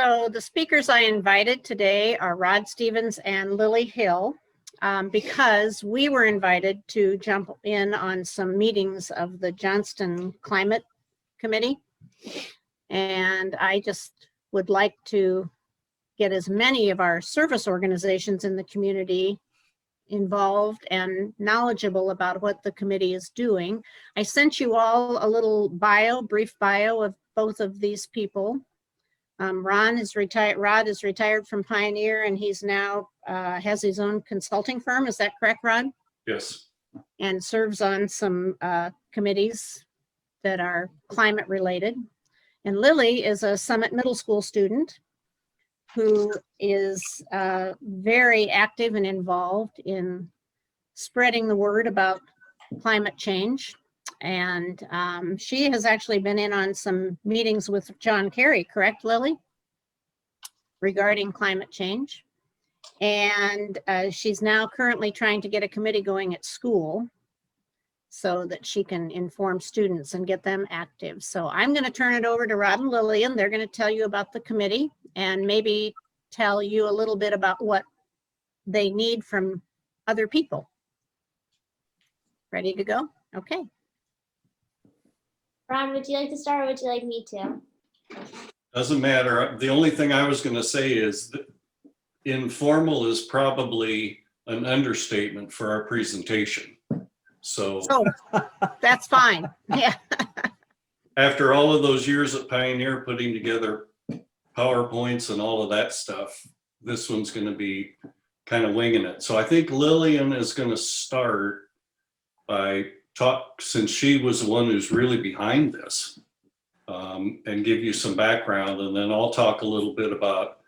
So the speakers I invited today are Rod Stevens and Lily Hill, because we were invited to jump in on some meetings of the Johnston Climate Committee. And I just would like to get as many of our service organizations in the community involved and knowledgeable about what the committee is doing. I sent you all a little brief bio of both of these people. Rod is retired from Pioneer, and he's now has his own consulting firm. Is that correct, Rod? Yes. And serves on some committees that are climate related. And Lily is a Summit Middle School student who is very active and involved in spreading the word about climate change. And she has actually been in on some meetings with John Kerry, correct, Lily? Regarding climate change. And she's now currently trying to get a committee going at school so that she can inform students and get them active. So I'm going to turn it over to Rod and Lillian. They're going to tell you about the committee and maybe tell you a little bit about what they need from other people. Ready to go? Okay. Ron, would you like to start or would you like me to? Doesn't matter. The only thing I was going to say is that informal is probably an understatement for our presentation. So that's fine. Yeah. After all of those years at Pioneer putting together PowerPoints and all of that stuff, this one's going to be kind of winging it. So I think Lillian is going to start by since she was the one who's really behind this, and give you some background, and then I'll talk a little bit about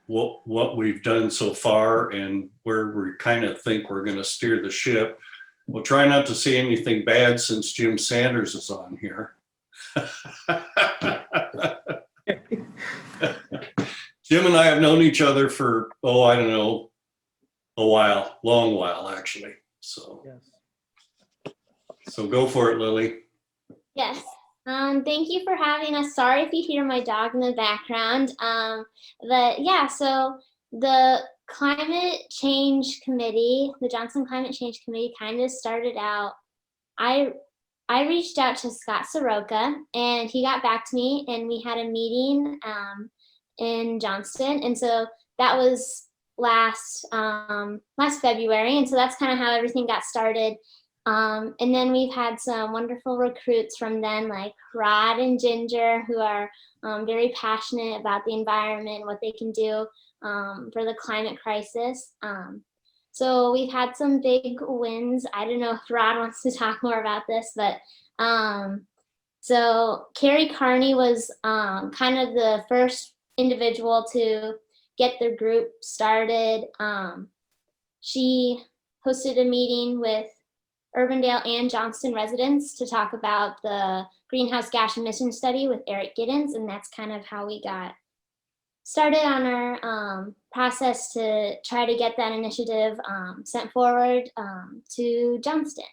what we've done so far and where we kind of think we're going to steer the ship. We'll try not to say anything bad since Jim Sanders is on here. Jim and I have known each other for, I don't know, long while actually. So, yes. So go for it, Lily. Yes. Thank you for having us. Sorry if you hear my dog in the background. So the Climate Change Committee, the Johnston Climate Change Committee kind of started out, I reached out to Scott Soroka and he got back to me and we had a meeting in Johnston. And so that was last February. And so that's kind of how everything got started. And then we've had some wonderful recruits from then, like Rod and Ginger, who are very passionate about the environment, what they can do for the climate crisis. So we've had some big wins. I don't know if Rod wants to talk more about this, but so Carrie Carney was kind of the first individual to get the group started. She hosted a meeting with Urbandale and Johnston residents to talk about the greenhouse gas emission study with Eric Giddens, and that's kind of how we got started on our process to try to get that initiative sent forward to Johnston.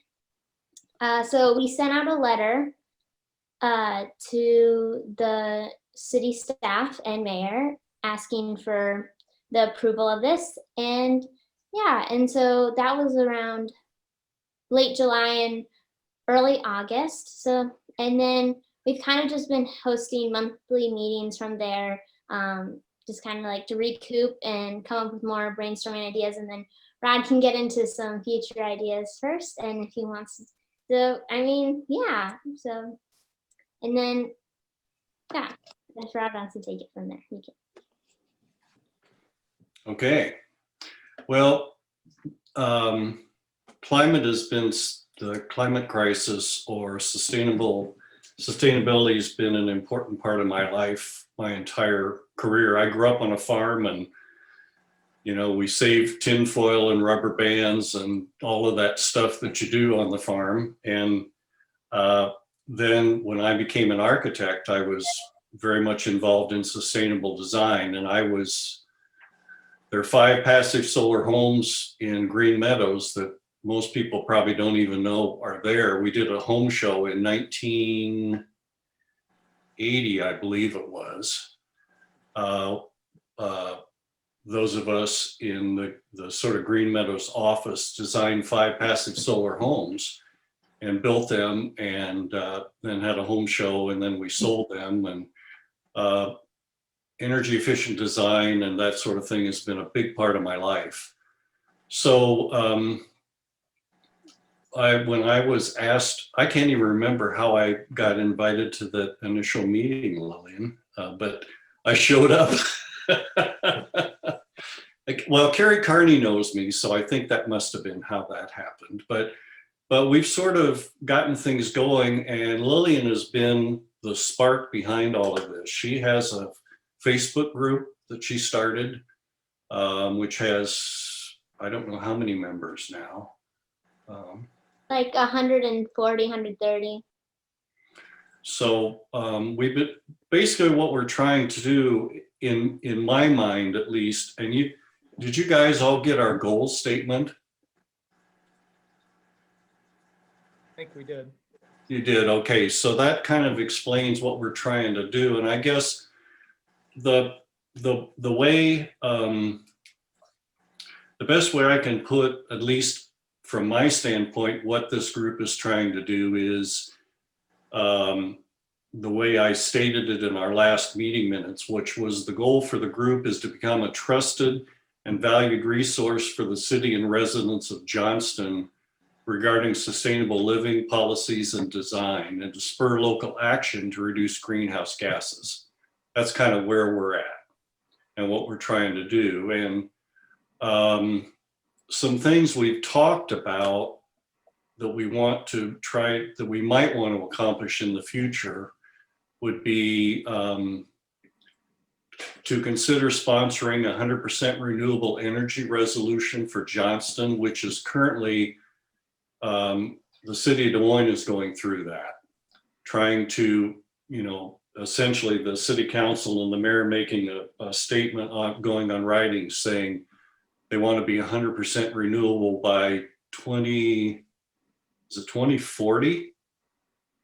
So we sent out a letter to the city staff and mayor asking for the approval of this, and so that was around late July and early August. So, and then we've kind of just been hosting monthly meetings from there, just kind of like to recoup and come up with more brainstorming ideas. And then Rod can get into some future ideas first. And if he wants to, so, and then, if Rod wants to take it from there, he can. Okay. Well, climate has been, the climate crisis or sustainability has been an important part of my life, my entire career. I grew up on a farm and, we saved tinfoil and rubber bands and all of that stuff that you do on the farm. And then when I became an architect, I was very much involved in sustainable design. And there are 5 passive solar homes in Green Meadows that most people probably don't even know are there. We did a home show in 1980, I believe it was. uh, uh, those of us in the sort of Green Meadows office designed 5 passive solar homes and built them, and then had a home show, and then we sold them. And energy efficient design and that sort of thing has been a big part of my life. So when I was asked, I can't even remember how I got invited to the initial meeting, Lillian, but I showed up. Well, Carrie Carney knows me, so I think that must have been how that happened. But we've sort of gotten things going, and Lillian has been the spark behind all of this. She has a Facebook group that she started, which has, I don't know how many members now. Like 140, 130. So we've been, basically what we're trying to do, in my mind at least, and did you guys all get our goal statement? I think we did. You did, okay. So that kind of explains what we're trying to do. And I guess the way, the best way I can put, at least from my standpoint, what this group is trying to do is the way I stated it in our last meeting minutes, which was the goal for the group is to become a trusted and valued resource for the city and residents of Johnston regarding sustainable living policies and design, and to spur local action to reduce greenhouse gases. That's kind of where we're at and what we're trying to do. And some things we've talked about that we want to try, that we might want to accomplish in the future would be to consider sponsoring 100% renewable energy resolution for Johnston, which is currently, the city of Des Moines is going through that, trying to, essentially the city council and the mayor making a statement on going on writing saying they want to be 100% renewable by 2040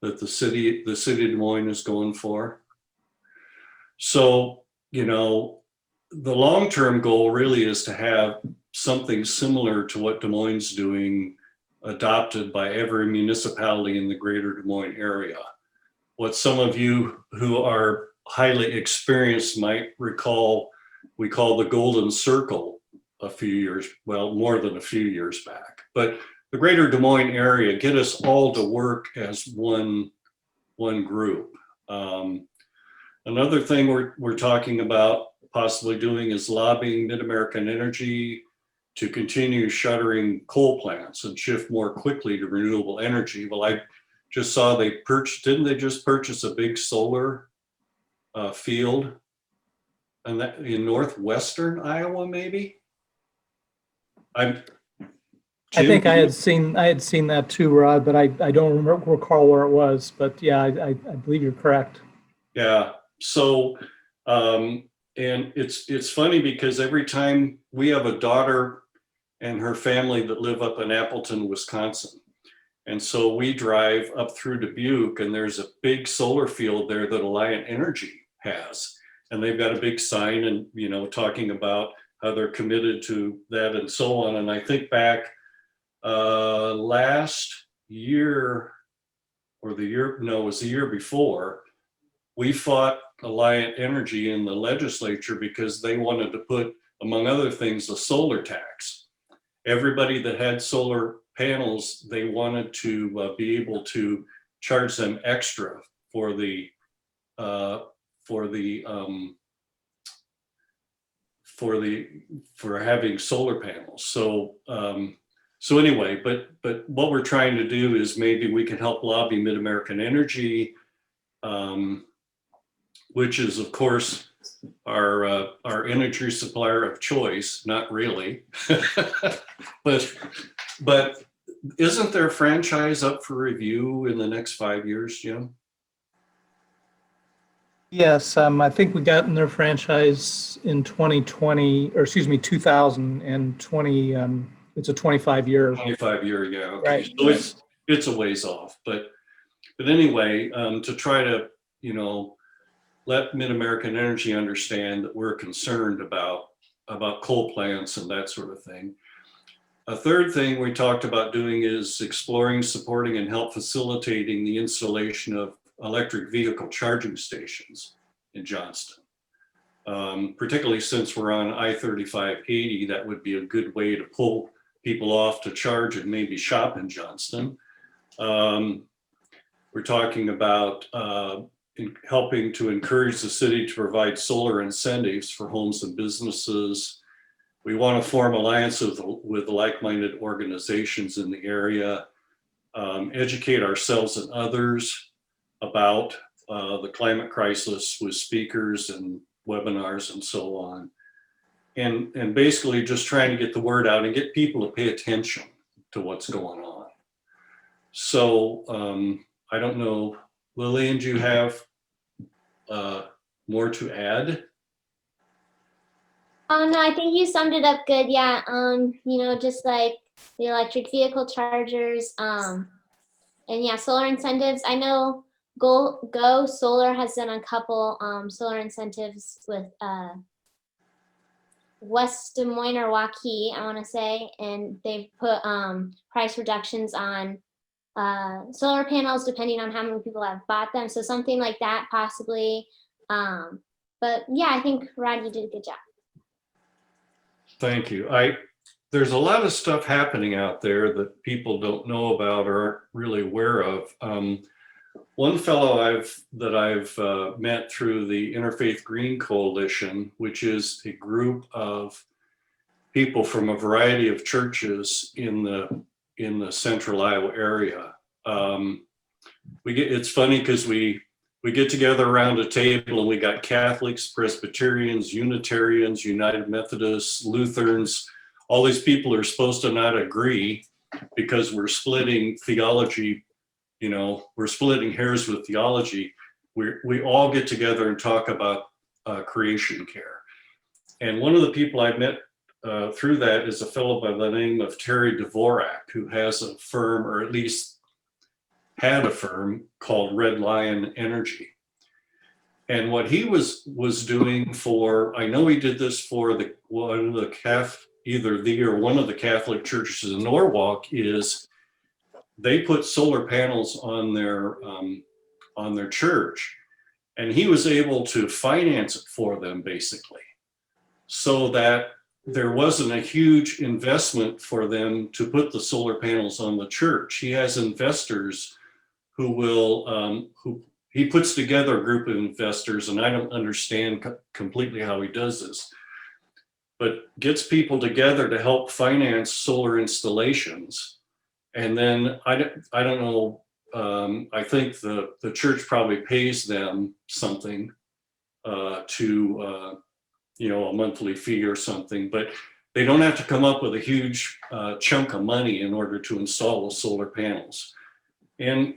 that the city of Des Moines is going for. So, the long-term goal really is to have something similar to what Des Moines is doing, adopted by every municipality in the greater Des Moines area. What some of you who are highly experienced might recall, we call the Golden Circle a few years, well, more than a few years back. But the greater Des Moines area, get us all to work as one group. Another thing we're talking about possibly doing is lobbying Mid-American Energy to continue shuttering coal plants and shift more quickly to renewable energy. Well, I just saw didn't they just purchase a big solar field, and that in northwestern Iowa, maybe? I think I had seen that too, Rod, but I don't recall where it was. But yeah, I believe you're correct. Yeah. So, and it's funny because every time we have a daughter and her family that live up in Appleton, Wisconsin. And so we drive up through Dubuque, and there's a big solar field there that Alliant Energy has. And they've got a big sign and, talking about how they're committed to that and so on. And I think back last year, or it was the year before, we fought Alliant Energy in the legislature because they wanted to put, among other things, a solar tax. Everybody that had solar panels, they wanted to be able to charge them extra for having solar panels. So anyway, but what we're trying to do is maybe we can help lobby Mid-American Energy, which is of course our energy supplier of choice. Not really, but isn't their franchise up for review in the next 5 years, Jim? Yes, I think we got in their franchise in 2020, or excuse me, 2020. It's a 25-year. 25-year, yeah. Okay. Right. So it's a ways off, but anyway, to try to, let Mid-American Energy understand that we're concerned about coal plants and that sort of thing. A third thing we talked about doing is exploring, supporting, and help facilitating the installation of electric vehicle charging stations in Johnston. Particularly since we're on I-35/80, that would be a good way to pull people off to charge and maybe shop in Johnston. We're talking about helping to encourage the city to provide solar incentives for homes and businesses. We want to form alliances with like-minded organizations in the area, educate ourselves and others about the climate crisis with speakers and webinars and so on. And basically just trying to get the word out and get people to pay attention to what's going on. So I don't know, Lillian, do you have more to add? Oh no, I think you summed it up good. Yeah, you know, just like the electric vehicle chargers, and yeah, solar incentives. I know Go Solar has done a couple solar incentives with West Des Moines or Waukee, I want to say, and they've put price reductions on solar panels depending on how many people have bought them. So something like that possibly. But yeah, I think Rod, you did a good job. Thank you. There's a lot of stuff happening out there that people don't know about or aren't really aware of. One fellow that I've met through the Interfaith Green Coalition, which is a group of people from a variety of churches in the central Iowa area. It's funny because we get together around a table and we got Catholics, Presbyterians, Unitarians, United Methodists, Lutherans. All these people are supposed to not agree because we're splitting theology. You know, we're splitting hairs with theology. We all get together and talk about creation care. And one of the people I met through that is a fellow by the name of Terry Dvorak, who has a firm, or at least had a firm, called Red Lion Energy. And what he was doing for, I know he did this for one of the Catholic churches in Norwalk, is they put solar panels on their church, and he was able to finance it for them basically, so that there wasn't a huge investment for them to put the solar panels on the church. He has investors who he puts together a group of investors, and I don't understand completely how he does this, but gets people together to help finance solar installations. And then I don't know, I think the church probably pays them something to, a monthly fee or something, but they don't have to come up with a huge chunk of money in order to install the solar panels. And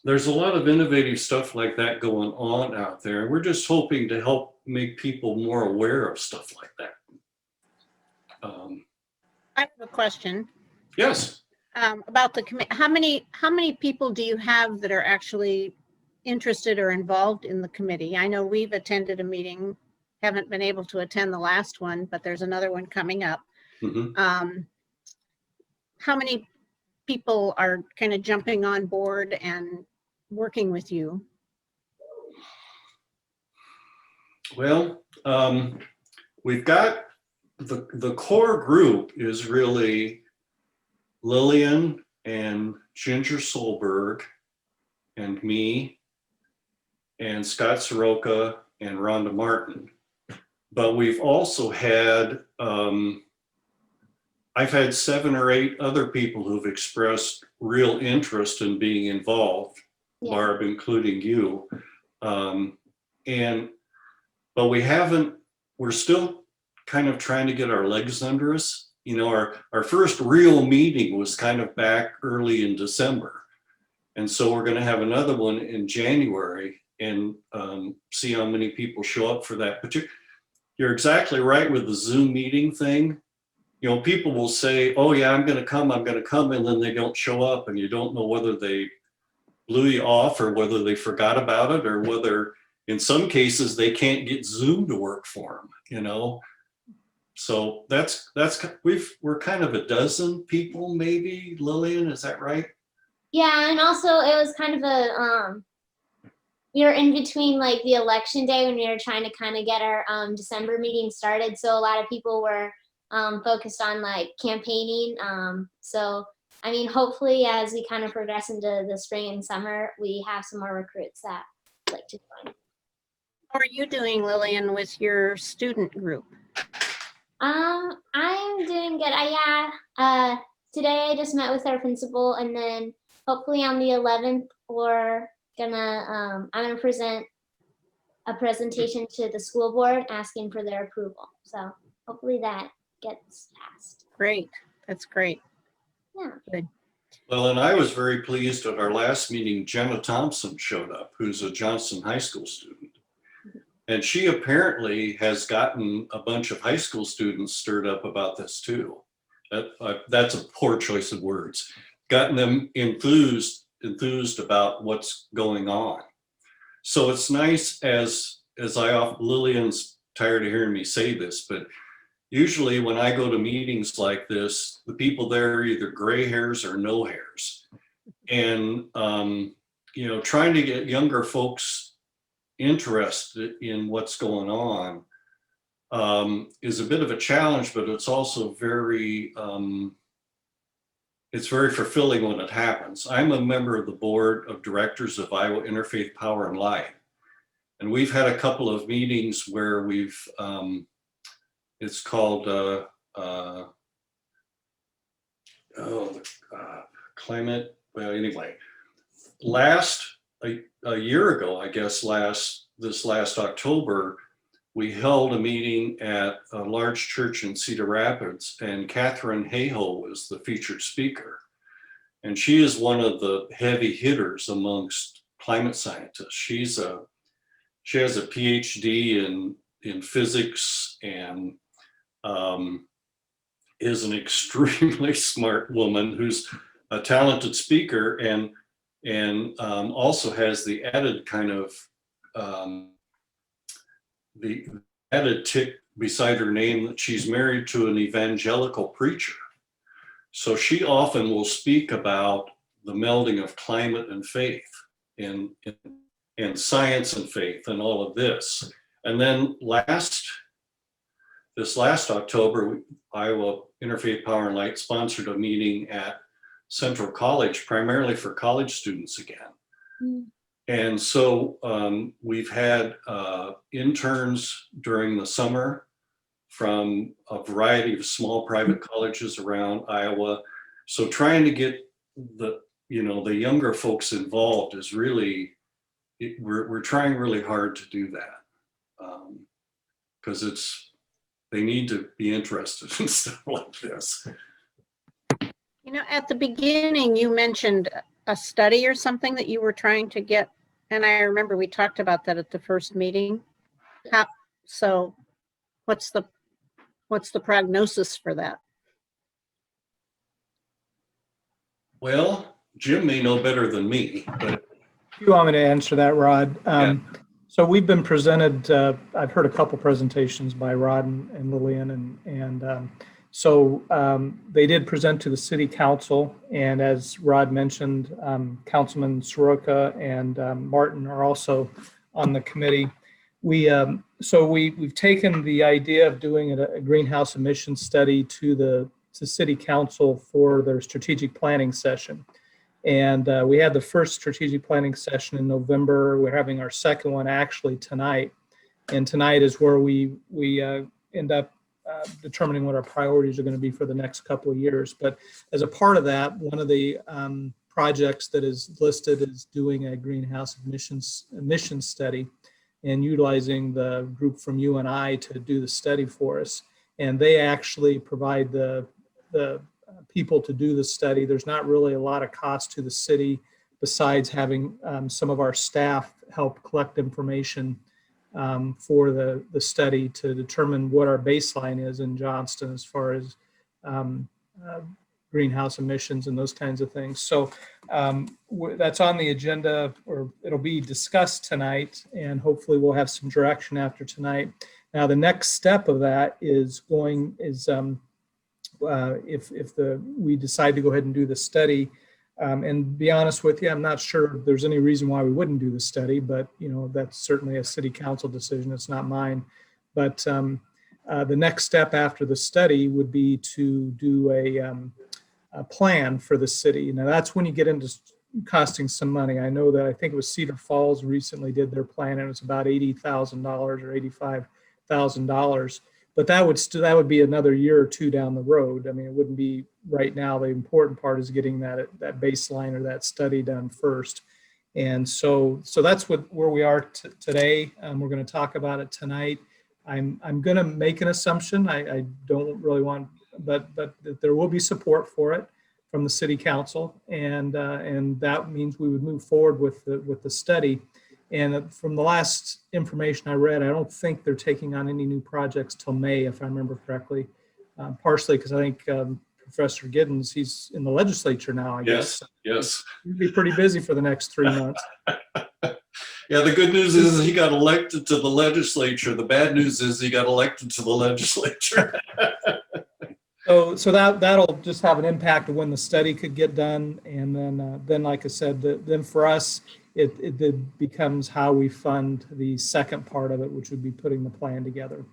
there's a lot of innovative stuff like that going on out there. And we're just hoping to help make people more aware of stuff like that. I have a question. Yes. About the committee. How many people do you have that are actually interested or involved in the committee? I know we've attended a meeting, haven't been able to attend the last one, but there's another one coming up. Mm-hmm. How many people are kind of jumping on board and working with you? Well, we've got the core group is really Lillian and Ginger Solberg and me and Scott Soroka and Rhonda Martin. But we've also had, I've had 7 or 8 other people who've expressed real interest in being involved, yeah. Barb, including you. But we're still kind of trying to get our legs under us. You know, our first real meeting was kind of back early in December. And so we're going to have another one in January and see how many people show up for that. But you're exactly right with the Zoom meeting thing. You know, people will say, oh yeah, I'm going to come. And then they don't show up, and you don't know whether they blew you off or whether they forgot about it or whether in some cases, they can't get Zoom to work for them, you know? So we're kind of a dozen people, maybe. Lillian, is that right? Yeah, and also it was kind of a we were in between like the election day when we were trying to kind of get our December meeting started. So a lot of people were focused on like campaigning. So I mean, hopefully as we kind of progress into the spring and summer, we have some more recruits that like to join. How are you doing, Lillian, with your student group? I'm doing good. Today I just met with our principal, and then hopefully on the 11th I'm gonna present a presentation to the school board asking for their approval. So hopefully that gets passed. Great. That's great. Yeah. Good. Well, and I was very pleased at our last meeting, Jenna Thompson showed up, who's a Johnston High School student. And she apparently has gotten a bunch of high school students stirred up about this too. That's a poor choice of words. Gotten them enthused about what's going on. So it's nice Lillian's tired of hearing me say this, but usually when I go to meetings like this, the people there are either gray hairs or no hairs. And, you know, trying to get younger folks interested in what's going on is a bit of a challenge, but it's also it's very fulfilling when it happens. I'm a member of the board of directors of Iowa Interfaith Power and Light. And we've had a couple of meetings where it's called climate. Well, anyway, a year ago, I guess this last October, we held a meeting at a large church in Cedar Rapids, and Catherine Hayhoe was the featured speaker. And she is one of the heavy hitters amongst climate scientists. She has a PhD in physics and is an extremely smart woman who's a talented speaker and also has the added kind of the added tick beside her name that she's married to an evangelical preacher. So she often will speak about the melding of climate and faith and science and faith and all of this. And then this last October, Iowa Interfaith Power and Light sponsored a meeting at Central College, primarily for college students again. Mm. And so we've had interns during the summer from a variety of small private colleges around Iowa. So trying to get the younger folks involved is really, we're trying really hard to do that because they need to be interested in stuff like this. You know, at the beginning, you mentioned a study or something that you were trying to get. And I remember we talked about that at the first meeting. So what's the prognosis for that? Well, Jim may know better than me, but If you want me to answer that, Rod. Yeah. So we've been presented, I've heard a couple presentations by Rod and Lillian, and they did present to the city council, and as Rod mentioned, Councilman Soroka and Martin are also on the committee. We've taken the idea of doing a greenhouse emission study to city council for their strategic planning session. And we had the first strategic planning session in November. We're having our second one actually tonight. And tonight is where we end up determining what our priorities are going to be for the next couple of years. But as a part of that, one of the projects that is listed is doing a greenhouse emissions study and utilizing the group from UNI to do the study for us. And they actually provide the people to do the study. There's not really a lot of cost to the city besides having some of our staff help collect information for the study to determine what our baseline is in Johnston as far as greenhouse emissions and those kinds of things. So that's on the agenda, or it'll be discussed tonight, and hopefully we'll have some direction after tonight. Now, the next step of that is if we decide to go ahead and do the study. And be honest with you, I'm not sure there's any reason why we wouldn't do the study, but that's certainly a city council decision. It's not mine. But the next step after the study would be to do a plan for the city. Now that's when you get into costing some money. I know that I think it was Cedar Falls recently did their plan, and it was about $80,000 or $85,000. But that would be another year or two down the road. I mean, it wouldn't be right now. The important part is getting that baseline or that study done first. And so that's where we are today. We're going to talk about it tonight. I'm going to make an assumption. I don't really want, but there will be support for it from the city council, and that means we would move forward with the study. And from the last information I read, I don't think they're taking on any new projects till May, if I remember correctly. Partially because I think Professor Giddens, he's in the legislature now, I guess. Yes. He'll be pretty busy for the next 3 months. Yeah, the good news is he got elected to the legislature. The bad news is he got elected to the legislature. So that'll just have an impact of when the study could get done. And then like I said, then for us, it becomes how we fund the second part of it, which would be putting the plan together.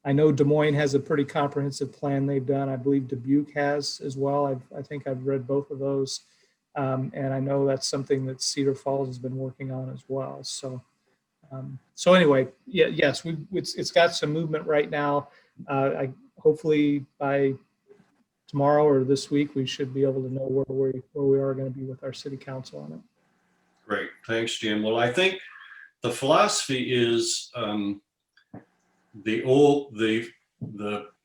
I know Des Moines has a pretty comprehensive plan they've done. I believe Dubuque has as well. I think I've read both of those. And I know that's something that Cedar Falls has been working on as well. So anyway, yes, it's got some movement right now. Hopefully by tomorrow or this week, we should be able to know where we are going to be with our city council on it. Great, thanks, Jim. Well, I think the philosophy is the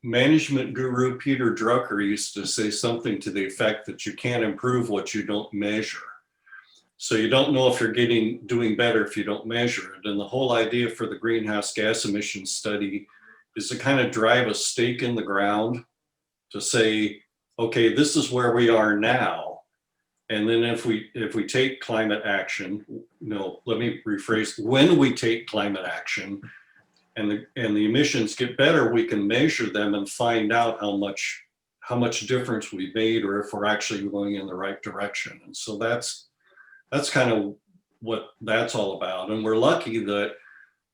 management guru Peter Drucker used to say something to the effect that you can't improve what you don't measure. So you don't know if you're doing better if you don't measure it. And the whole idea for the greenhouse gas emissions study is to kind of drive a stake in the ground to say, okay, this is where we are now. And then if we take climate action, let me rephrase, when we take climate action and the emissions get better, we can measure them and find out how much difference we made, or if we're actually going in the right direction. And so that's kind of what that's all about. And we're lucky that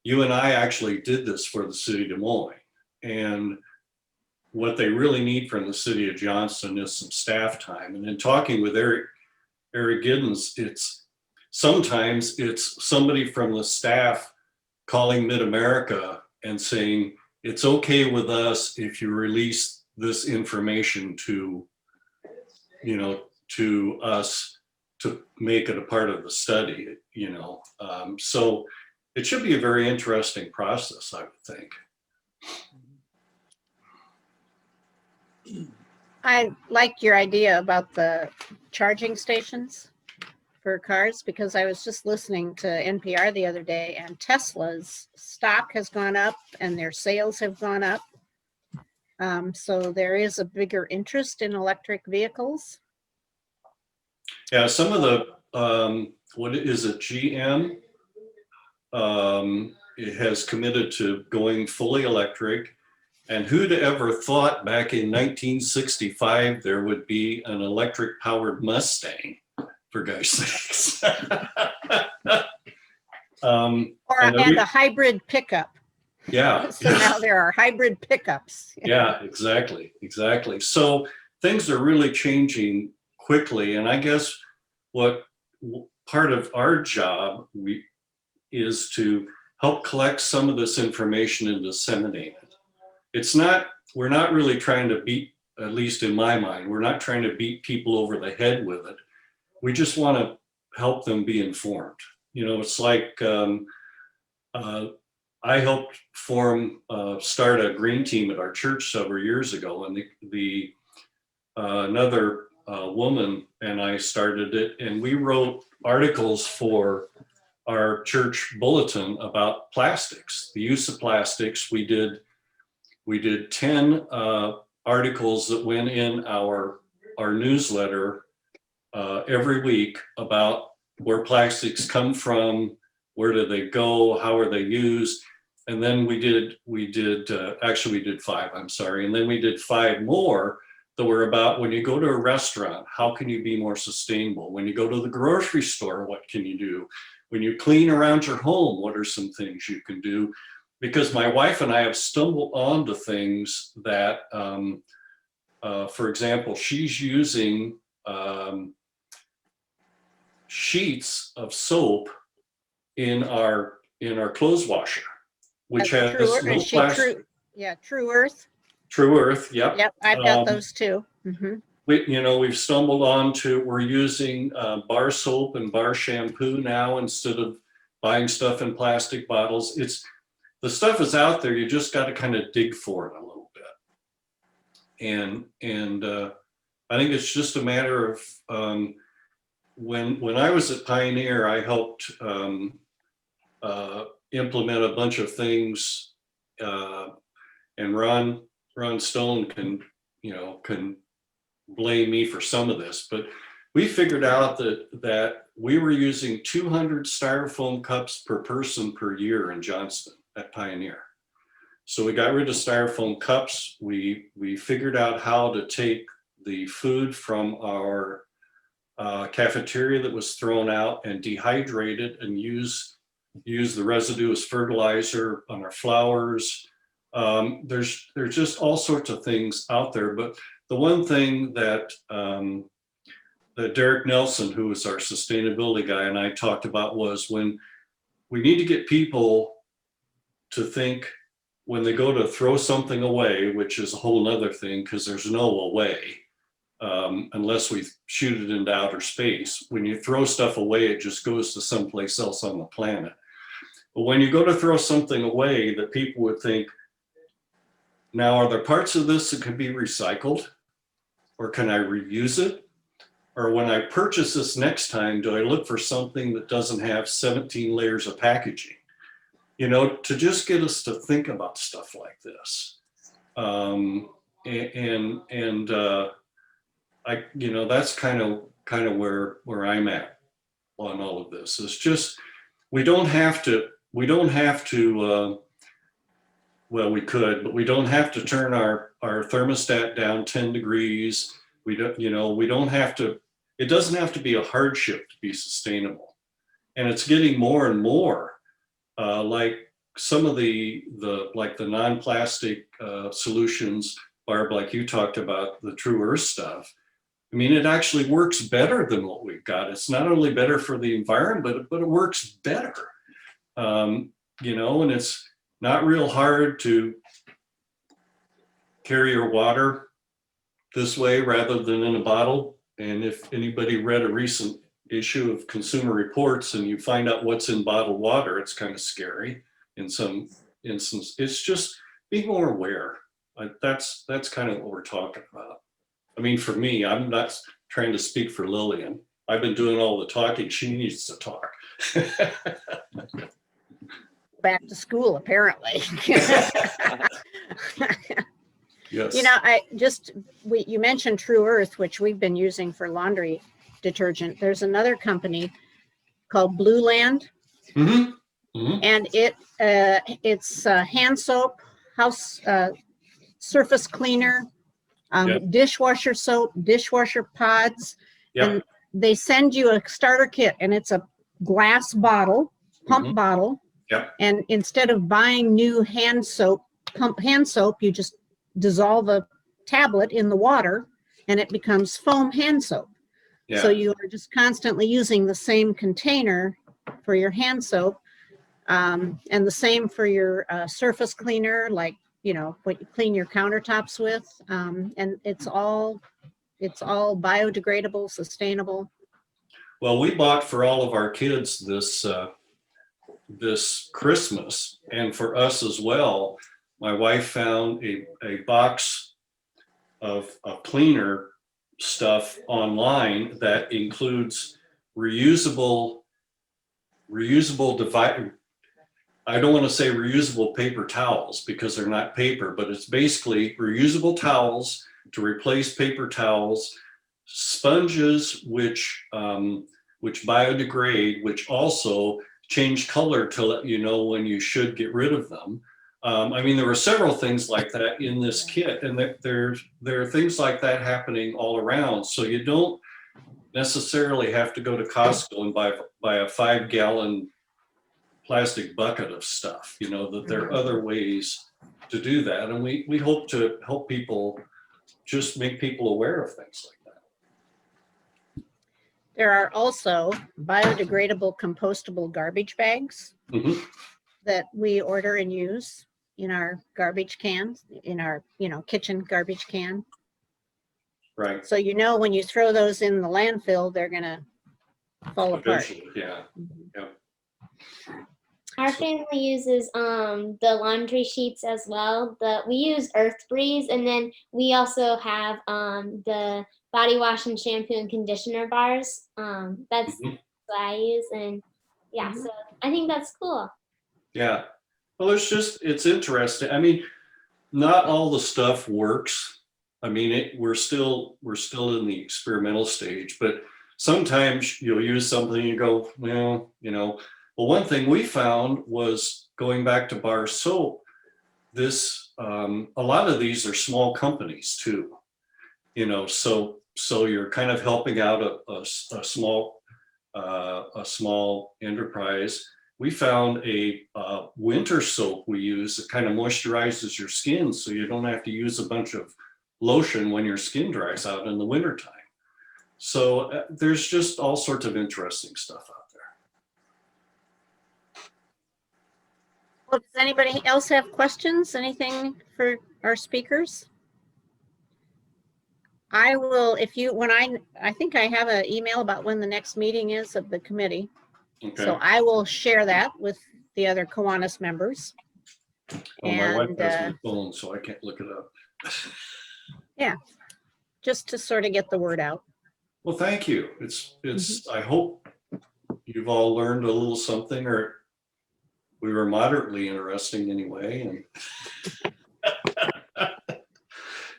you and I actually did this for the city of Des Moines. And what they really need from the city of Johnston is some staff time. And in talking with Eric Giddens, sometimes it's somebody from the staff calling Mid-America and saying, it's okay with us if you release this information to us to make it a part of the study, So it should be a very interesting process, I would think. I like your idea about the charging stations for cars, because I was just listening to NPR the other day, and Tesla's stock has gone up and their sales have gone up. So there is a bigger interest in electric vehicles. Yeah, some of the, what is it, GM? It has committed to going fully electric. And who'd ever thought back in 1965 there would be an electric powered Mustang, for gosh sakes. And a hybrid pickup. Yeah. So now there are hybrid pickups. Yeah, exactly. So things are really changing quickly. And I guess what part of our job is to help collect some of this information and disseminate it. We're not really trying to beat, at least in my mind, we're not trying to beat people over the head with it. We just want to help them be informed. It's like I helped start a green team at our church several years ago, and another woman and I started it, and we wrote articles for our church bulletin about plastics, the use of plastics. We did 10 articles that went in our our newsletter every week about where plastics come from, where do they go, how are they used. And then we did actually we did 5, I'm sorry. And then we did 5 more that were about when you go to a restaurant, how can you be more sustainable? When you go to the grocery store, what can you do? When you clean around your home, what are some things you can do? Because my wife and I have stumbled onto things that, for example, she's using sheets of soap in our clothes washer, which has no plastic. True Earth. True Earth, yep. Yep, I've got those too. We've stumbled onto, we're using bar soap and bar shampoo now instead of buying stuff in plastic bottles. The stuff is out there, you just got to kind of dig for it a little bit. And I think it's just a matter of, when I was at Pioneer, I helped implement a bunch of things, and Ron Stone can blame me for some of this, but we figured out that we were using 200 styrofoam cups per person per year in Johnston at Pioneer. So we got rid of styrofoam cups. We figured out how to take the food from our cafeteria that was thrown out and dehydrate it and use the residue as fertilizer on our flowers. There's just all sorts of things out there, but the one thing that Derek Nelson, who is our sustainability guy, and I talked about was when we need to get people to think when they go to throw something away, which is a whole nother thing because there's no away unless we shoot it into outer space. When you throw stuff away, it just goes to someplace else on the planet. But when you go to throw something away, that people would think, now, are there parts of this that could be recycled? Or can I reuse it? Or when I purchase this next time, do I look for something that doesn't have 17 layers of packaging? To just get us to think about stuff like this. That's kind of where I'm at on all of this. It's just, we don't have to, well, we could, but we don't have to turn our thermostat down 10 degrees. We don't have to, it doesn't have to be a hardship to be sustainable. And it's getting more and more like some of the non-plastic solutions, Barb, like you talked about, the True Earth stuff. I mean, it actually works better than what we've got. It's not only better for the environment, but it works better. And it's not real hard to carry your water this way rather than in a bottle. And if anybody read a recent issue of Consumer Reports and you find out what's in bottled water, it's kind of scary in some instances. It's just being more aware. That's kind of what we're talking about. I mean, for me, I'm not trying to speak for Lillian. I've been doing all the talking. She needs to talk. Back to school, apparently. Yes. You mentioned True Earth, which we've been using for laundry detergent. There's another company called Blue Land, and it's hand soap, house surface cleaner, dishwasher soap, dishwasher pods, and they send you a starter kit, and it's a glass bottle, pump bottle. Yep. And instead of buying new pump hand soap, you just dissolve a tablet in the water and it becomes foam hand soap. Yeah. So you are just constantly using the same container for your hand soap, and the same for your surface cleaner, like, what you clean your countertops with. And it's all biodegradable, sustainable. Well, we bought for all of our kids this Christmas, and for us as well. My wife found a box of cleaner stuff online that includes reusable I don't want to say reusable paper towels because they're not paper, but it's basically reusable towels to replace paper towels sponges which biodegrade, which also change color to let you know when you should get rid of them. I mean, there were several things like that in this kit, and there are things like that happening all around. So you don't necessarily have to go to Costco and buy a 5-gallon plastic bucket of stuff. You know, that there are other ways to do that, and we hope to help people, just make people aware of things like that. There are also biodegradable compostable garbage bags Mhm. that we order and use in our garbage cans, in our, kitchen garbage can. Right. So when you throw those in the landfill, they're gonna fall apart. Eventually, yeah. Our family uses the laundry sheets as well. We use Earth Breeze, and then we also have the body wash and shampoo and conditioner bars. That's Mhm. what I use, and yeah, so I think that's cool. Yeah. Well, it's interesting. I mean, not all the stuff works. I mean, we're still in the experimental stage, but sometimes you'll use something and you go, well, Well, one thing we found was, going back to bar soap, a lot of these are small companies too, so you're kind of helping out a small enterprise. We found a winter soap we use that kind of moisturizes your skin, so you don't have to use a bunch of lotion when your skin dries out in the wintertime. So there's just all sorts of interesting stuff out there. Well, does anybody else have questions? Anything for our speakers? I will, I think I have an email about when the next meeting is of the committee. Okay. So I will share that with the other Kiwanis members. Well, my wife And, has my phone, so I can't look it up. just to sort of get the word out. Well, thank you. It's. I hope you've all learned a little something, or we were moderately interesting anyway. And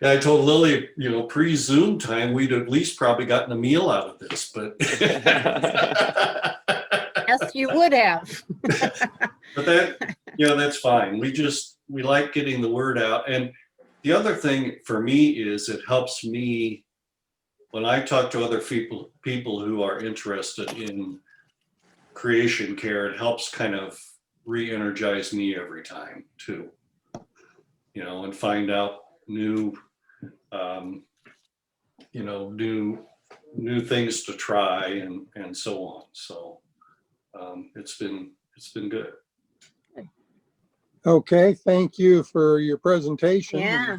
yeah, I told Lily, pre-Zoom time, we'd at least probably gotten a meal out of this, but Yes, you would have. but that's fine. We like getting the word out. And the other thing for me is, it helps me when I talk to other people who are interested in creation care. It helps kind of re-energize me every time too, and find out new things to try and so on. So it's been good. Okay, thank you for your presentation. Yeah.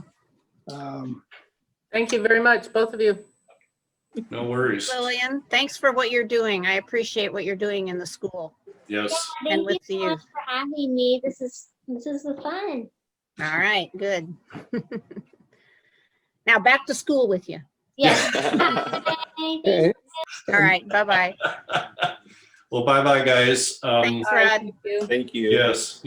Thank you very much, both of you. No worries. Lillian, thanks for what you're doing. I appreciate what you're doing in the school. Yes. Thank And you with the so much youth. for having me. This is fun. All right, good. Now back to school with you. Yes. Okay. All right, bye-bye. Well, bye-bye, guys. Thanks, Rod. Thank you. Thank you. Yes.